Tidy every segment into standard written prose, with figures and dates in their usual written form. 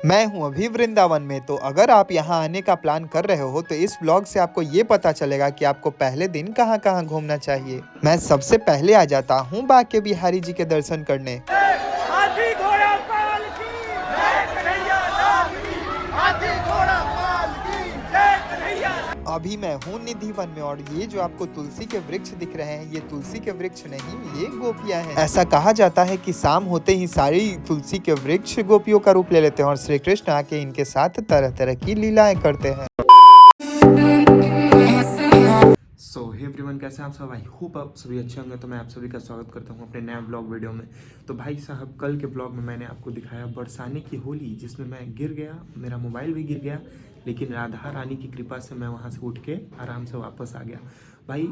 मैं हूं अभी वृंदावन में। तो अगर आप यहां आने का प्लान कर रहे हो तो इस ब्लॉग से आपको ये पता चलेगा कि आपको पहले दिन कहां कहां घूमना चाहिए। मैं सबसे पहले आ जाता हूं बांके बिहारी जी के दर्शन करने। हाथी घोड़ा पाल की जय कन्हैया लाल की, हाथी घोड़ा पाल की जय कन्हैया। अभी मैं हूँ निधि वन में और ये जो आपको तुलसी के वृक्ष दिख रहे हैं ये तुलसी के वृक्ष नहीं, ये गोपियां हैं। ऐसा कहा जाता है कि शाम होते ही सारी तुलसी के वृक्ष गोपियों का रूप ले लेते हैं और श्री कृष्ण आके इनके साथ तरह तरह की लीलाएं करते हैं। हे एवरीवन, कैसे हैं आप सब? आई होप आप सभी अच्छे होंगे। तो मैं आप सभी का स्वागत करता हूं अपने नए ब्लॉग वीडियो में। तो भाई साहब, कल के ब्लॉग में मैंने आपको दिखाया बरसाने की होली, जिसमें मैं गिर गया, मेरा मोबाइल भी गिर गया, लेकिन राधा रानी की कृपा से मैं वहां से उठ के आराम से वापस आ गया। भाई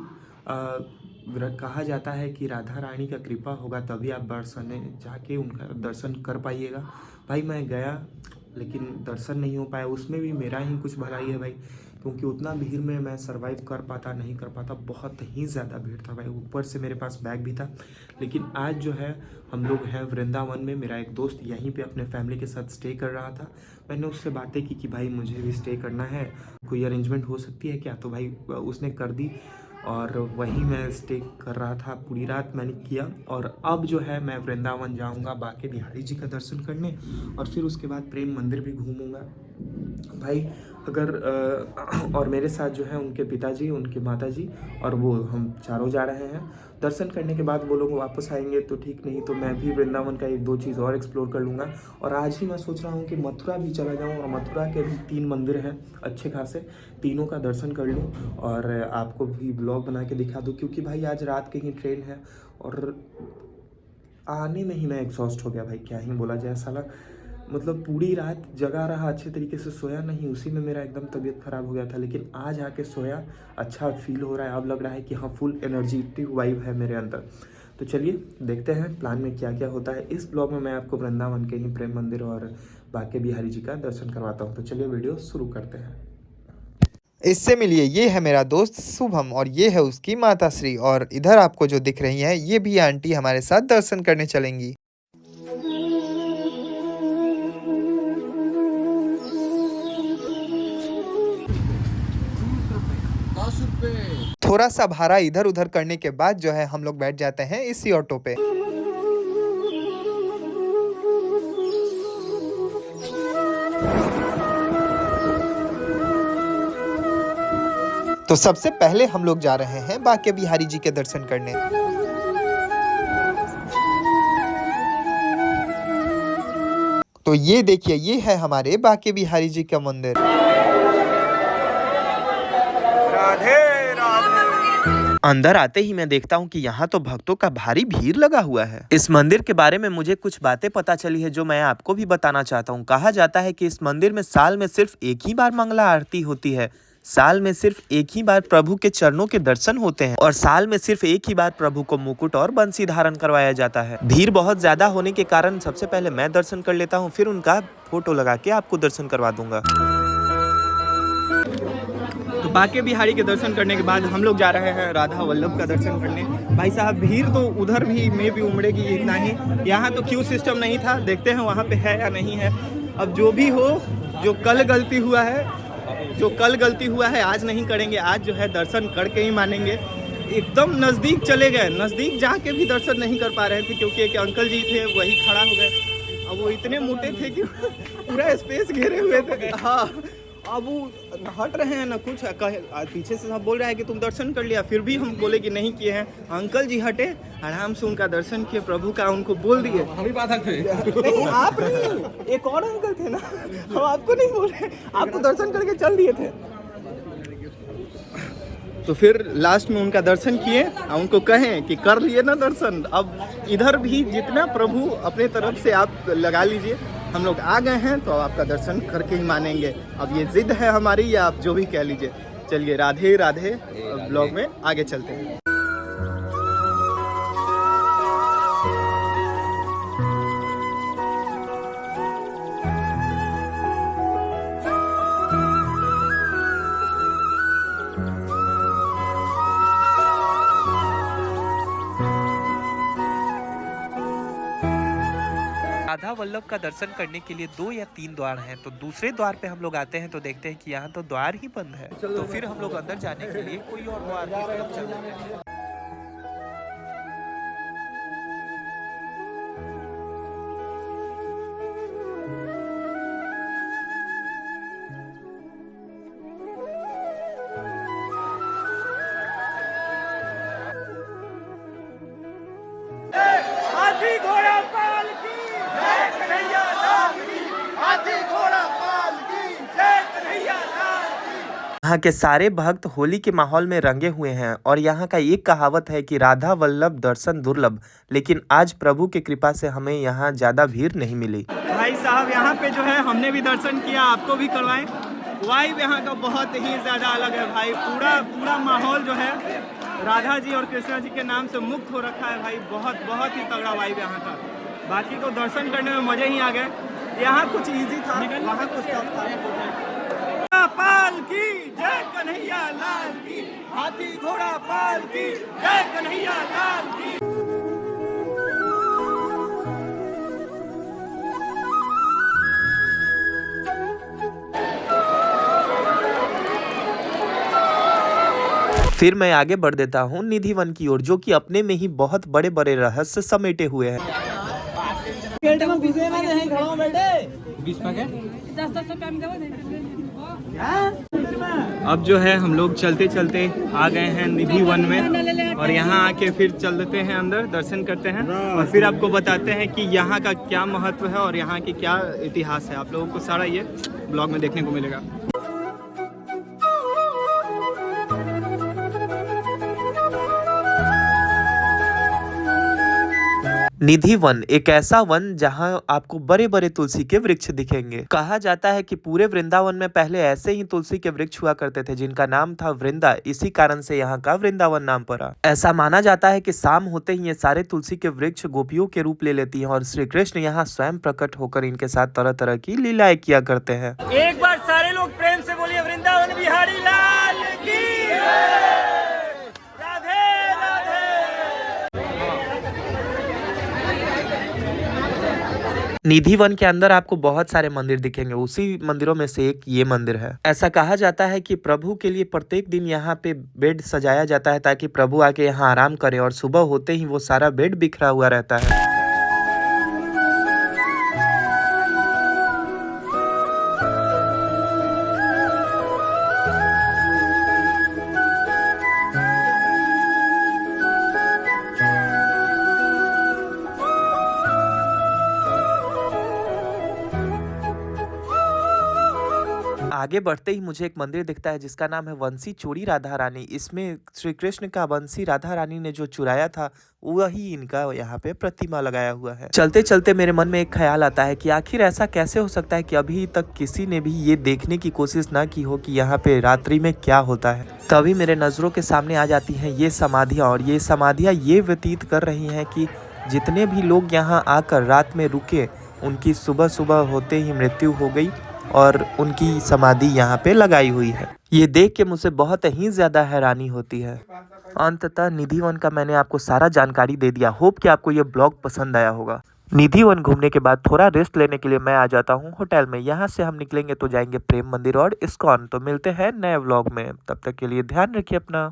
कहा जाता है कि राधा रानी का कृपा होगा तभी आप बरसाने जाके उनका दर्शन कर पाइएगा। भाई मैं गया लेकिन दर्शन नहीं हो पाया, उसमें भी मेरा ही कुछ भलाई है भाई, क्योंकि उतना भीड़ में मैं सरवाइव कर पाता नहीं कर पाता, बहुत ही ज़्यादा भीड़ था भाई। ऊपर से मेरे पास बैग भी था। लेकिन आज जो है हम लोग हैं वृंदावन में, मेरा एक दोस्त यहीं पे अपने फैमिली के साथ स्टे कर रहा था। मैंने उससे बातें की कि भाई मुझे भी स्टे करना है, कोई अरेंजमेंट हो सकती है क्या? तो भाई उसने कर दी और वहीं मैं स्टे कर रहा था, पूरी रात मैंने किया। और अब जो है मैं वृंदावन जाऊंगा बांके बिहारी जी का दर्शन करने और फिर उसके बाद प्रेम मंदिर भी घूमूंगा भाई। अगर और मेरे साथ जो है उनके पिताजी, उनके माताजी और वो, हम चारों जा रहे हैं। दर्शन करने के बाद वो लोग वापस आएंगे तो ठीक, नहीं तो मैं भी वृंदावन का एक दो चीज़ और एक्सप्लोर कर लूँगा। और आज ही मैं सोच रहा हूँ कि मथुरा भी चला जाऊँ और मथुरा के भी 3 मंदिर हैं अच्छे खासे, तीनों का दर्शन कर लूँ और आपको भी ब्लॉग बना के दिखा दूँ। क्योंकि भाई आज रात की ही ट्रेन है और आने में ही मैं एग्जॉस्ट हो गया भाई, क्या ही बोला जाए साला। मतलब पूरी रात जगा रहा, अच्छे तरीके से सोया नहीं, उसी में मेरा एकदम तबीयत ख़राब हो गया था। लेकिन आज आके सोया, अच्छा फील हो रहा है। अब लग रहा है कि हाँ, फुल एनर्जेटिक वाइब है मेरे अंदर। तो चलिए देखते हैं प्लान में क्या क्या होता है। इस ब्लॉग में मैं आपको वृंदावन के ही प्रेम मंदिर और बांके बिहारी जी का दर्शन करवाता हूँ। तो चलिए वीडियो शुरू करते हैं। इससे मिलिए, ये है मेरा दोस्त शुभम और ये है उसकी माता श्री। और इधर आपको जो दिख रही है ये भी आंटी हमारे साथ दर्शन करने चलेंगी। थोड़ा सा भाड़ा इधर उधर करने के बाद जो है हम लोग बैठ जाते हैं इसी ऑटो पे। तो सबसे पहले हम लोग जा रहे हैं बांके बिहारी जी के दर्शन करने। तो ये देखिए, ये है हमारे बांके बिहारी जी का मंदिर। राधे राधे। अंदर आते ही मैं देखता हूँ कि यहाँ तो भक्तों का भारी भीड़ लगा हुआ है। इस मंदिर के बारे में मुझे कुछ बातें पता चली है जो मैं आपको भी बताना चाहता हूँ। कहा जाता है कि इस मंदिर में साल में सिर्फ एक ही बार मंगला आरती होती है, साल में सिर्फ एक ही बार प्रभु के चरणों के दर्शन होते हैं और साल में सिर्फ एक ही बार प्रभु को मुकुट और बंसी धारण करवाया जाता है। भीड़ बहुत ज्यादा होने के कारण सबसे पहले मैं दर्शन कर लेता हूँ, फिर उनका फोटो लगा के आपको दर्शन करवा दूंगा। तो बांके बिहारी के दर्शन करने के बाद हम लोग जा रहे हैं राधा वल्लभ का दर्शन करने। भाई साहब, भीड़ तो उधर भी में भी उमड़ेगी इतना ही। यहाँ तो क्यू सिस्टम नहीं था, देखते हैं वहाँ पे है या नहीं है। अब जो भी हो, जो कल गलती हुआ है आज नहीं करेंगे। आज जो है दर्शन करके ही मानेंगे। एकदम नज़दीक चले गए, नज़दीक जाके भी दर्शन नहीं कर पा रहे थे क्योंकि एक अंकल जी थे वही खड़ा हो गए। अब वो इतने मोटे थे कि पूरा स्पेस घेरे हुए थे। हाँ, अब वो हट रहे हैं ना कुछ, पीछे से सब बोल रहा है कि तुम दर्शन कर लिया, फिर भी हम बोले कि नहीं किए हैं। अंकल जी हटे, आराम से उनका दर्शन किए, प्रभु का उनको बोल दिए। हम ही बाधक थे। नहीं, आप नहीं, एक और अंकल थे ना, हम आपको नहीं बोल रहे, आपको दर्शन करके चल दिए थे। तो फिर लास्ट में उनका दर्शन किए और उनको कहें कि कर लिए ना दर्शन। अब इधर भी जितना प्रभु अपने तरफ से आप लगा लीजिए, हम लोग आ गए हैं तो आपका दर्शन करके ही मानेंगे। अब ये जिद है हमारी, या आप जो भी कह लीजिए। चलिए राधे राधे, ब्लॉग में आगे चलते हैं। राधा वल्लभ का दर्शन करने के लिए 2 या 3 द्वार हैं। तो दूसरे द्वार पे हम लोग आते हैं तो देखते हैं कि यहाँ तो द्वार ही बंद है। तो फिर हम लोग अंदर जाने के लिए कोई और द्वार की तरफ चलते हैं। हाथी घोड़ा पाल की जय कन्हैया लाल की। हाथी घोड़ा पाल की जय कन्हैया लाल की। यहाँ के सारे भक्त होली के माहौल में रंगे हुए हैं और यहाँ का एक कहावत है कि राधा वल्लभ दर्शन दुर्लभ, लेकिन आज प्रभु की कृपा से हमें यहाँ ज्यादा भीड़ नहीं मिली। भाई साहब यहाँ पे जो है हमने भी दर्शन किया, आपको भी करवाएं। वाइब यहाँ का बहुत ही ज़्यादा अलग है भाई। पूरा माहौल जो है राधा जी और कृष्णा जी के नाम से मुक्त हो रखा है भाई। बहुत ही तगड़ा वाइब यहाँ का। बाकी तो दर्शन करने में मज़े ही आ गए। यहाँ कुछ इजी था, वहाँ कुछ टफ था। पाल की जय कन्हैया लाल की। हाथी घोड़ा पाल की जय कन्हैया लाल की। फिर मैं आगे बढ़ देता हूँ निधि वन की ओर, जो कि अपने में ही बहुत बड़े बड़े रहस्य समेटे हुए हैं। अब जो है हम लोग चलते चलते आ गए हैं निधि वन में और यहाँ आके फिर चल देते हैं अंदर, दर्शन करते हैं और फिर आपको बताते हैं कि यहाँ का क्या महत्व है और यहाँ की क्या इतिहास है। आप लोगों को सारा ये ब्लॉग में देखने को मिलेगा। निधि वन एक ऐसा वन जहां आपको बड़े बड़े तुलसी के वृक्ष दिखेंगे। कहा जाता है कि पूरे वृंदावन में पहले ऐसे ही तुलसी के वृक्ष हुआ करते थे जिनका नाम था वृंदा। इसी कारण से यहाँ का वृंदावन नाम पड़ा। ऐसा माना जाता है कि शाम होते ही ये सारे तुलसी के वृक्ष गोपियों के रूप ले लेती हैं और श्री कृष्ण यहाँ स्वयं प्रकट होकर इनके साथ तरह तरह की लीलाएं किया करते हैं। एक बार सारे लोग प्रेम से बोलिए वृंदावन बिहारी लाल की। निधि वन के अंदर आपको बहुत सारे मंदिर दिखेंगे। उसी मंदिरों में से एक ये मंदिर है। ऐसा कहा जाता है कि प्रभु के लिए प्रत्येक दिन यहाँ पे बेड सजाया जाता है ताकि प्रभु आके यहाँ आराम करे और सुबह होते ही वो सारा बेड बिखरा हुआ रहता है। आगे बढ़ते ही मुझे एक मंदिर दिखता है जिसका नाम है वंशी चोरी राधा रानी। इसमें श्री कृष्ण का वंशी राधा रानी ने जो चुराया था वही इनका यहाँ पे प्रतिमा लगाया हुआ है। चलते चलते मेरे मन में एक ख्याल आता है कि आखिर ऐसा कैसे हो सकता है कि अभी तक किसी ने भी ये देखने की कोशिश ना की हो कि यहाँ पे रात्रि में क्या होता है। तभी मेरे नजरों के सामने आ जाती हैं ये समाधियाँ, और ये समाधियाँ ये व्यतीत कर रही हैं कि जितने भी लोग यहाँ आकर रात में रुके उनकी सुबह सुबह होते ही मृत्यु हो गई और उनकी समाधि यहाँ पे लगाई हुई है। ये देख के मुझे बहुत ही ज्यादा हैरानी होती है। अंततः निधि वन का मैंने आपको सारा जानकारी दे दिया। होप कि आपको ये ब्लॉग पसंद आया होगा। निधि वन घूमने के बाद थोड़ा रेस्ट लेने के लिए मैं आ जाता हूँ होटल में। यहाँ से हम निकलेंगे तो जाएंगे प्रेम मंदिर और इस्कॉन। तो मिलते हैं नए व्लॉग में, तब तक के लिए ध्यान रखिए अपना।